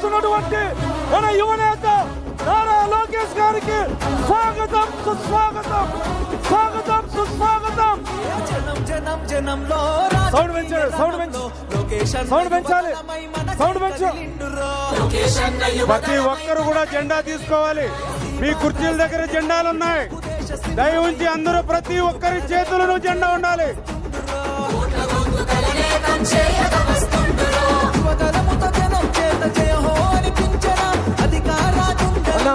చేస్తున్నటువంటి మన యువనేత నారా లోకేష్ గారికి స్వాగతం సుస్వాగతం, స్వాగతం సుస్వాగతం. సౌండ్ పెంచాలి, సౌండ్ పెంచాలి, సౌండ్ పెంచాలి. ప్రతి ఒక్కరు కూడా జెండా తీసుకోవాలి. మీ కుర్చీల దగ్గర జెండాలు ఉన్నాయి. దయ ఉంచి అందరూ ప్రతి ఒక్కరి చేతులను జెండా ఉండాలి.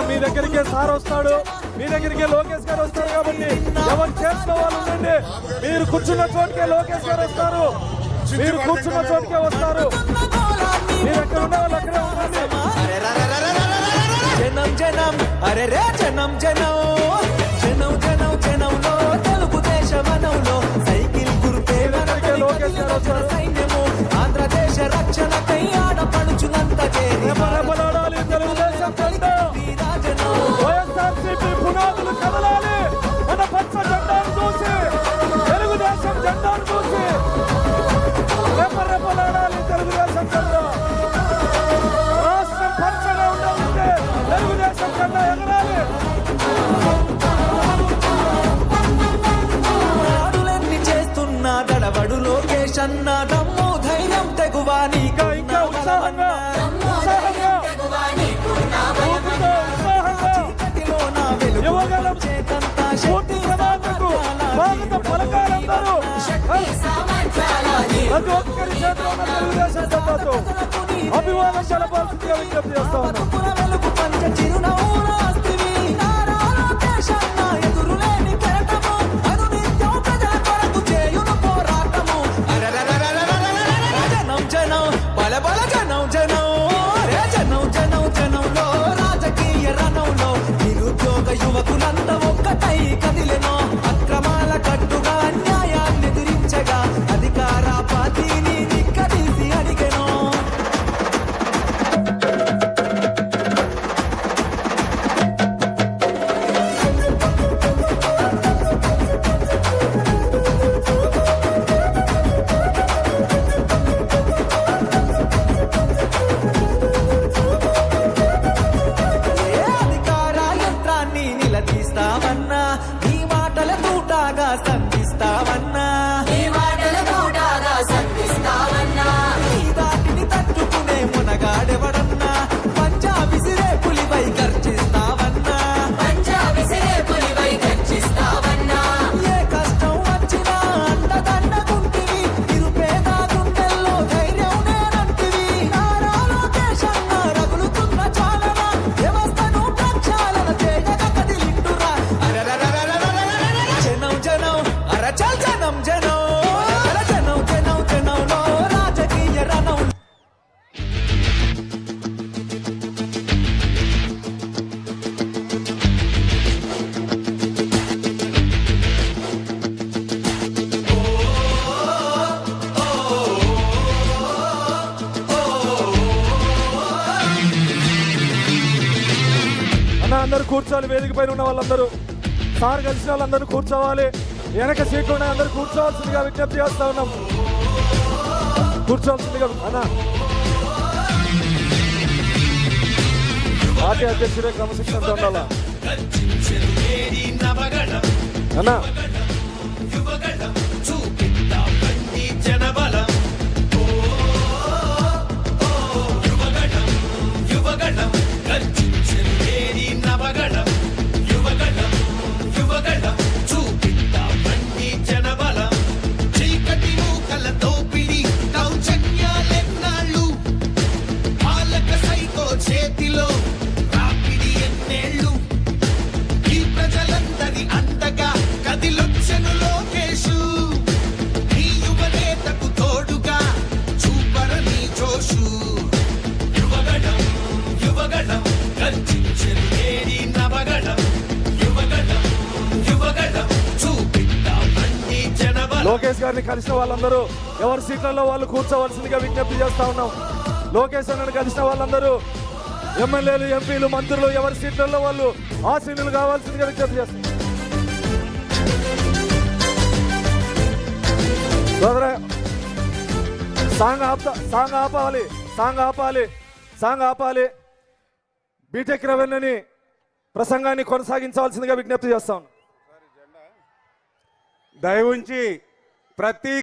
మీ దగ్గరికే సార్ వస్తాడు, మీ దగ్గరికే లోకేష్ గారు వస్తారు. కాబట్టి ఎవరు చేసుకోవాలి ఉండండి. మీరు కూర్చున్న చోటుకే లోకేష్ గారు వస్తారు, మీరు కూర్చున్న చోటుకే వస్తారు. మీరు ఎక్కడ ఉండే వాళ్ళు అక్కడే ఉండండి. జనం జనం అరే రే జనం జనం జనం జనం జనంలో తెలుగుదేశ వనంలో సైకిల్ గుర్తే లోకేష్ గారు వస్తారు. సైన్యము ఆంధ్రదేశ రక్షణకై ఆడపడుచునంత రెపరెపలాడాలి తెలుగుదేశం జెండా. వైఎస్ఆర్సీపీ పునాదులు కదలాలి. మన పచ్చ జెండాను చూసి, తెలుగుదేశం జెండాను చూసి రెపరెపలాడాలి తెలుగుదేశం జెండా. రాష్ట్రం పచ్చగా ఉండాలంటే తెలుగుదేశం జెండా ఎగరాలి. నాడులన్నీ చేస్తున్నా దడవడు లోకేష్ అన్న దమ్ము ధైర్యం తెగువాని ఇంకా ఉత్సాహంగా ఉత్సాహంగా యువగలం పూర్తి ప్రణాళికకు స్వాగతం పలకాలందరూ. ప్రతి ఒక్కరి చేతిలో ఉన్న తెలుగుదేశం జెండాతో అభివాదం తెలపాల్సిందిగా విజ్ఞప్తి చేస్తా ఉన్నాం. యువకులంతా ఒక్కటై కదిలెనో అక్రమాల కట్టుగా న్యాయాన్ని ఎదిరించగా అధికార పార్టీని నిక్కదీసి అడిగెనో. నిలదీస్తావన్నా నీ మాటల తూటాగా సంధిస్తావన్నా నీ దాటిని తట్టుకునే మునగాడెవడన్నా పంజా విసిరే పులిపై గర్జిస్తావన్నా ఏ కష్టం వచ్చినా అండదండకుంటివి నిరుపేద గుండెల్లో ధైర్యం నేనంటివి. నారా లోకేష్ అన్న రగులుతున్న చాలన వ్యవస్థను ప్రక్షాళన చేయగా కదిలింటురా. జనం జనం అరచల్ జనం జనం జనం జనం జనంలో రాజకీయ రణం. అన్న అందరూ కూర్చోవాలి. వేదిక పైన ఉన్న వాళ్ళందరూ, సార్ కలిసిన వాళ్ళందరూ కూర్చోవాలి. వెనక సీట్లు ఉన్నాయి, అందరూ కూర్చోవాల్సిందిగా విజ్ఞప్తి చేస్తా ఉన్నాం. కూర్చోవాల్సిందిగా అన్న పార్టీ అధ్యక్షుడే క్రమశిక్షణతో ఉండాలా అన్న. చేతిలో రాపిడి ఎన్నేళ్ళు ఈ ప్రజలందరి అండగా కదిలొచ్చెను లోకేషు. ఈ యువనేతకు తోడుగా చూపరని జోషు. యువగణం యువగణం గర్జించెను నేడి నవగణం. యువగణం యువగణం చూపిద్దాం అన్ని జనబలం. లోకేష్ గారిని కలిసిన వాళ్ళందరూ ఎవరి సీట్లలో వాళ్ళు కూర్చోవలసిందిగా విజ్ఞప్తి చేస్తా ఉన్నాం. లోకేష్ అన్నని కలిసిన వాళ్ళందరూ ఎమ్మెల్యేలు, ఎంపీలు, మంత్రులు ఎవరి సీట్లలో వాళ్ళు ఆసీనులు కావాల్సిందిగా విజ్ఞప్తి చేస్తాం. సాంగ్ ఆపాలి. సాంగ్ ఆపాలి. బీటెక్ రవీణని ప్రసంగాన్ని కొనసాగించవలసిందిగా విజ్ఞప్తి చేస్తాను. దయ ఉంచి ప్రతి